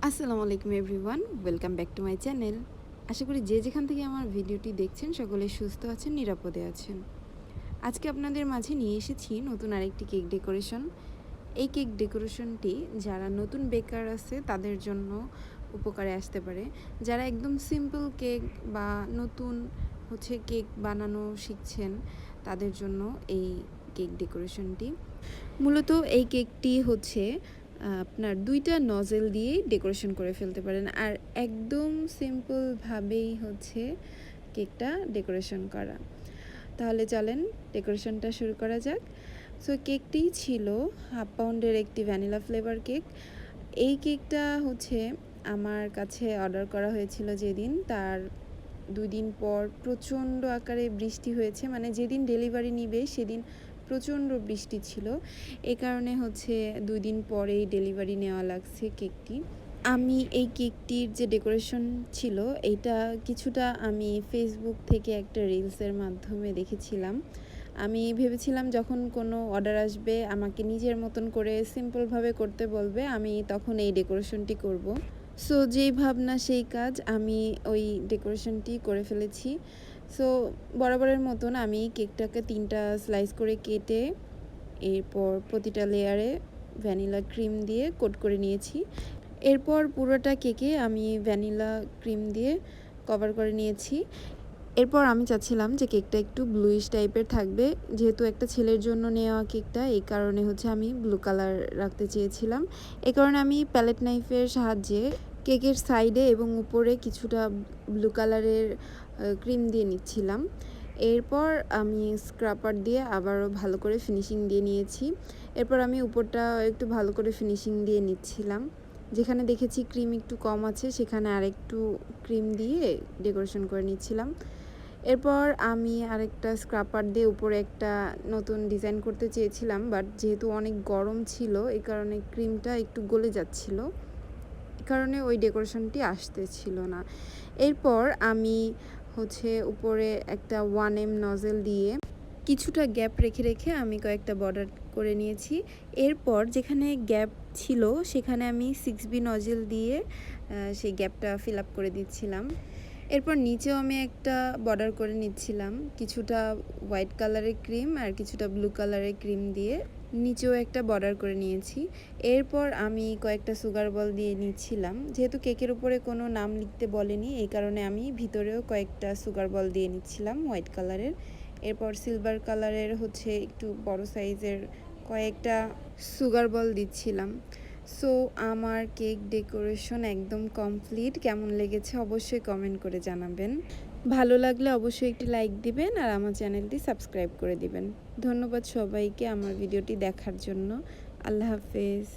আসসালামু আলাইকুম everyone, welcome back to my channel. আশা করি যে যেখান থেকে আমার ভিডিওটি দেখছেন সকলে সুস্থ আছেন, নিরাপদে আছেন। আজকে আপনাদের মাঝে নিয়ে এসেছি নতুন আরেকটি কেক ডেকোরেশন। এই কেক ডেকোরেশনটি যারা নতুন বেকার আছে তাদের জন্য উপকারে আসতে পারে। যারা একদম সিম্পল কেক বা নতুন কেক বানানো শিখছেন তাদের জন্য এই কেক ডেকোরেশনটি। মূলত এই কেকটি আপনার ২টা নজেল দিয়েই ডেকোরেশন করে ফেলতে পারেন। আর একদম সিম্পলভাবেই কেকটা ডেকোরেশন করা। তাহলে চলেন ডেকোরেশনটা শুরু করা যাক। সো কেকটি ছিল 1/2 পাউন্ডের একটি ভ্যানিলা ফ্লেভার কেক। এই কেকটা আমার কাছে অর্ডার করা হয়েছিল যেদিন, তার ২ দিন পর প্রচণ্ড আকারে বৃষ্টি হয়েছে। মানে যেদিন ডেলিভারি নিবে সেদিন প্রচণ্ড বৃষ্টি ছিল। এ কারণে ২ দিন পরেই ডেলিভারি নেওয়া লাগছে কেকটি। আমি এই কেকটির যে ডেকোরেশন ছিল এইটা কিছুটা আমি ফেসবুক থেকে একটা রিলসের মাধ্যমে দেখেছিলাম। আমি ভেবেছিলাম যখন কোনো অর্ডার আসবে আমাকে নিজের মতন করে সিম্পলভাবে করতে বলবে, আমি তখন এই ডেকোরেশনটি করব। সো যেই ভাবনা সেই কাজ, আমি ওই ডেকোরেশনটি করে ফেলেছি। সো বরাবরের মতন আমি কেকটাকে 3টা স্লাইস করে কেটে এরপর প্রতিটা লেয়ারে ভ্যানিলা ক্রিম দিয়ে কোট করে নিয়েছি। এরপর পুরোটা কেকে আমি ভ্যানিলা ক্রিম দিয়ে কভার করে নিয়েছি। এরপর আমি চাচ্ছিলাম যে কেকটা একটু ব্লুইশ টাইপের থাকবে, যেহেতু একটা ছেলের জন্য নেওয়া কেকটা, এই কারণে আমি ব্লু কালার রাখতে চেয়েছিলাম। এই কারণে আমি প্যালেট নাইফের সাহায্যে কেকের সাইডে এবং উপরে কিছুটা ব্লু কালারের ক্রিম দিয়ে নিচ্ছিলাম। এরপর আমি স্ক্রাপার দিয়ে আবারও ভালো করে ফিনিশিং দিয়ে নিয়েছি। এরপর আমি উপরটা একটু ভালো করে ফিনিশিং দিয়ে নিচ্ছিলাম। যেখানে দেখেছি ক্রিম একটু কম আছে সেখানে আরেকটু ক্রিম দিয়ে ডেকোরেশন করে নিচ্ছিলাম। এরপর আমি আরেকটা স্ক্রাপার দিয়ে উপরে একটা নতুন ডিজাইন করতে চেয়েছিলাম, বাট যেহেতু অনেক গরম ছিল এই কারণে ক্রিমটা একটু গলে যাচ্ছিল, এই কারণে ওই ডেকোরেশনটি আসতেছিল না। এরপর আমি উপরে একটা 1M নজেল দিয়ে কিছুটা গ্যাপ রেখে রেখে আমি কয়েকটা বর্ডার করে নিয়েছি। এরপর যেখানে গ্যাপ ছিল সেখানে আমি 6B নজেল দিয়ে সেই গ্যাপটা ফিল আপ করে দিচ্ছিলাম। এরপর নিচেও আমি একটা বর্ডার করে নিচ্ছিলাম, কিছুটা হোয়াইট কালারের ক্রিম আর কিছুটা ব্লু কালারের ক্রিম দিয়ে নিচেও একটা বর্ডার করে নিয়েছি। এরপর আমি কয়েকটা সুগার বল দিয়ে নিচ্ছিলাম। যেহেতু কেকের উপরে কোনো নাম লিখতে বলেনি এই কারণে আমি ভিতরেও কয়েকটা সুগার বল দিয়ে নিচ্ছিলাম হোয়াইট কালারের। এরপর সিলভার কালারের একটু বড় সাইজের কয়েকটা সুগার বল দিচ্ছিলাম। সো আমার কেক ডেকোরেশন একদম কমপ্লিট। কেমন লেগেছে অবশ্যই কমেন্ট করে জানাবেন। ভালো লাগলে অবশ্যই একটি লাইক দিবেন আর আমার চ্যানেলটি সাবস্ক্রাইব করে দিবেন। ধন্যবাদ সবাইকে আমার ভিডিওটি দেখার জন্য। আল্লাহ হাফেজ।